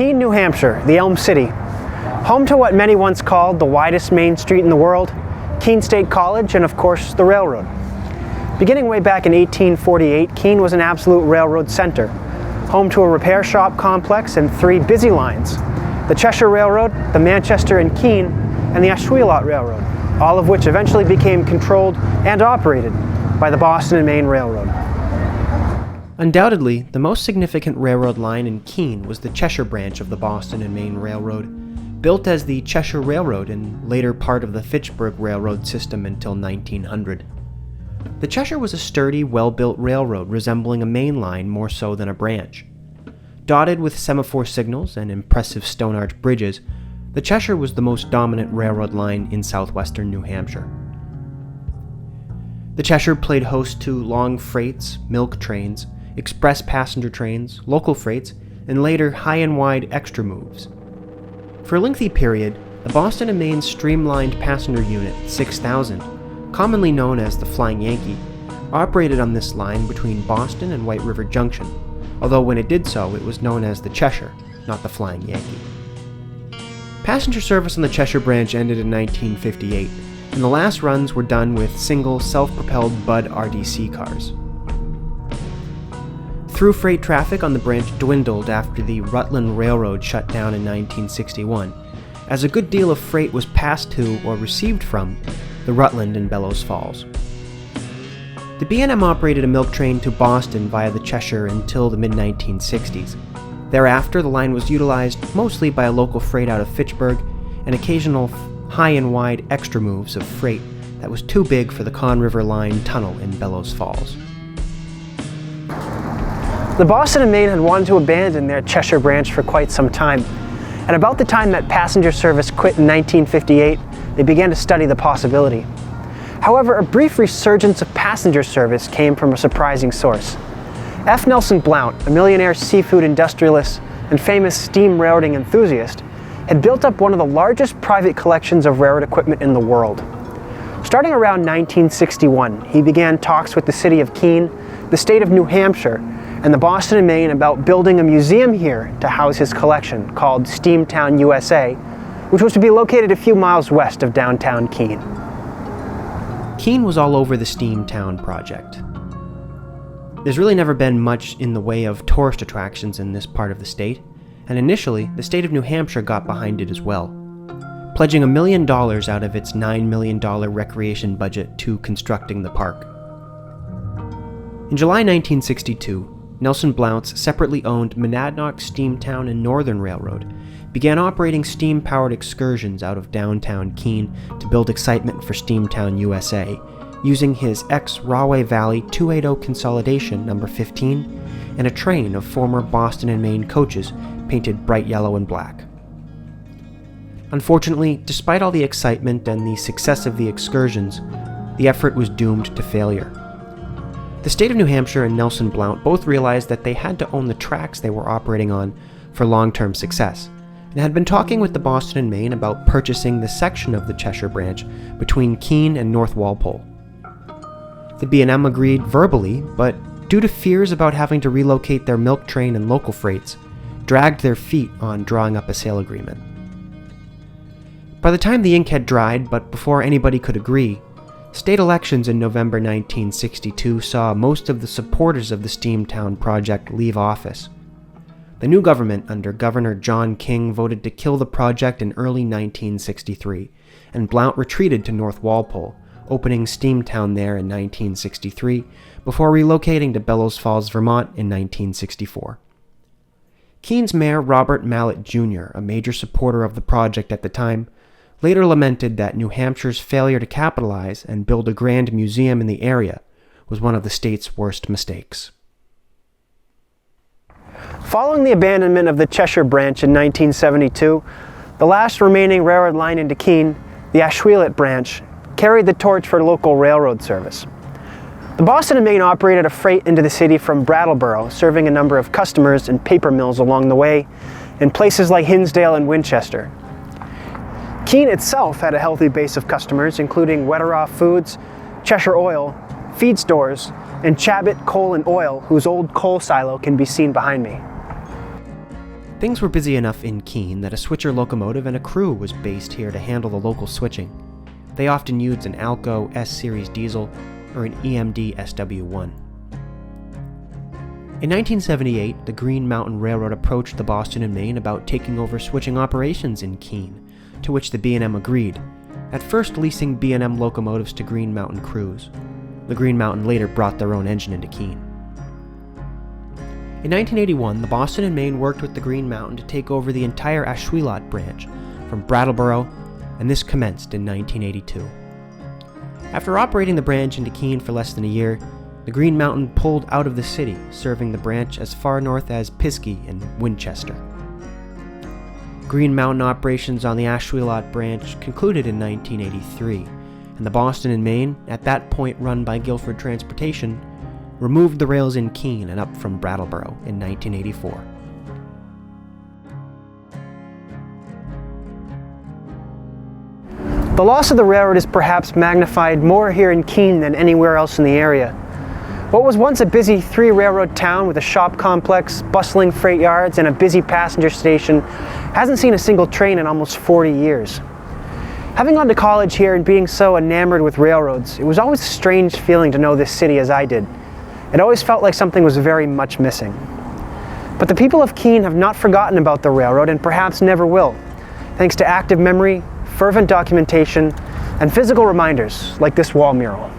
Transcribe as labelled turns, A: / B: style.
A: Keene, New Hampshire, the Elm City. Home to what many once called the widest main street in the world, Keene State College, and of course, the railroad. Beginning way back in 1848, Keene was an absolute railroad center, home to a repair shop complex and 3 busy lines: the Cheshire Railroad, the Manchester and Keene, and the Ashuelot Railroad, all of which eventually became controlled and operated by the Boston and Maine Railroad.
B: Undoubtedly, the most significant railroad line in Keene was the Cheshire branch of the Boston and Maine Railroad, built as the Cheshire Railroad and later part of the Fitchburg Railroad system until 1900. The Cheshire was a sturdy, well-built railroad resembling a main line more so than a branch. Dotted with semaphore signals and impressive stone-arch bridges, the Cheshire was the most dominant railroad line in southwestern New Hampshire. The Cheshire played host to long freights, milk trains, express passenger trains, local freights, and later high and wide extra moves. For a lengthy period, the Boston and Maine Streamlined Passenger Unit 6000, commonly known as the Flying Yankee, operated on this line between Boston and White River Junction, although when it did so, it was known as the Cheshire, not the Flying Yankee. Passenger service on the Cheshire branch ended in 1958, and the last runs were done with single self-propelled Budd RDC cars. Through freight traffic on the branch dwindled after the Rutland Railroad shut down in 1961, as a good deal of freight was passed to or received from the Rutland and Bellows Falls. The B&M operated a milk train to Boston via the Cheshire until the mid-1960s. Thereafter, the line was utilized mostly by a local freight out of Fitchburg and occasional high and wide extra moves of freight that was too big for the Conn River Line tunnel in Bellows Falls.
A: The Boston and Maine had wanted to abandon their Cheshire branch for quite some time, and about the time that passenger service quit in 1958, they began to study the possibility. However, a brief resurgence of passenger service came from a surprising source. F. Nelson Blount, a millionaire seafood industrialist and famous steam railroading enthusiast, had built up one of the largest private collections of railroad equipment in the world. Starting around 1961, he began talks with the city of Keene, the state of New Hampshire, and the Boston and Maine about building a museum here to house his collection, called Steamtown USA, which was to be located a few miles west of downtown Keene.
B: Keene was all over the Steamtown project. There's really never been much in the way of tourist attractions in this part of the state, and initially, the state of New Hampshire got behind it as well, pledging $1 million out of its $9 million recreation budget to constructing the park. In July 1962, Nelson Blount's separately owned Monadnock, Steamtown, and Northern Railroad began operating steam-powered excursions out of downtown Keene to build excitement for Steamtown USA, using his ex-Rahway Valley 280 Consolidation No. 15 and a train of former Boston and Maine coaches painted bright yellow and black. Unfortunately, despite all the excitement and the success of the excursions, the effort was doomed to failure. The state of New Hampshire and Nelson Blount both realized that they had to own the tracks they were operating on for long-term success, and had been talking with the Boston and Maine about purchasing the section of the Cheshire branch between Keene and North Walpole. The B&M agreed verbally, but due to fears about having to relocate their milk train and local freights, dragged their feet on drawing up a sale agreement. By the time the ink had dried, but before anybody could agree, state elections in November 1962 saw most of the supporters of the Steamtown project leave office. The new government under Governor John King voted to kill the project in early 1963, and Blount retreated to North Walpole, opening Steamtown there in 1963, before relocating to Bellows Falls, Vermont in 1964. Keene's mayor Robert Mallet Jr., a major supporter of the project at the time, later lamented that New Hampshire's failure to capitalize and build a grand museum in the area was one of the state's worst mistakes.
A: Following the abandonment of the Cheshire branch in 1972, the last remaining railroad line into Keene, the Ashuelot branch, carried the torch for local railroad service. The Boston and Maine operated a freight into the city from Brattleboro, serving a number of customers and paper mills along the way in places like Hinsdale and Winchester. Keene itself had a healthy base of customers, including Wetteroff Foods, Cheshire Oil, feed stores, and Chabot Coal and Oil, whose old coal silo can be seen behind me.
B: Things were busy enough in Keene that a switcher locomotive and a crew was based here to handle the local switching. They often used an Alco S-Series diesel or an EMD SW1. In 1978, the Green Mountain Railroad approached the Boston and Maine about taking over switching operations in Keene, to which the B&M agreed, at first leasing B&M locomotives to Green Mountain crews. The Green Mountain later brought their own engine into Keene. In 1981, the Boston and Maine worked with the Green Mountain to take over the entire Ashuelot branch from Brattleboro, and this commenced in 1982. After operating the branch into Keene for less than a year, the Green Mountain pulled out of the city, serving the branch as far north as Pisky and Winchester. Green Mountain operations on the Ashuelot branch concluded in 1983, and the Boston and Maine, at that point run by Guilford Transportation, removed the rails in Keene and up from Brattleboro in 1984.
A: The loss of the railroad is perhaps magnified more here in Keene than anywhere else in the area. What was once a busy three-railroad town with a shop complex, bustling freight yards, and a busy passenger station hasn't seen a single train in almost 40 years. Having gone to college here and being so enamored with railroads, it was always a strange feeling to know this city as I did. It always felt like something was very much missing. But the people of Keene have not forgotten about the railroad and perhaps never will, thanks to active memory, fervent documentation, and physical reminders like this wall mural.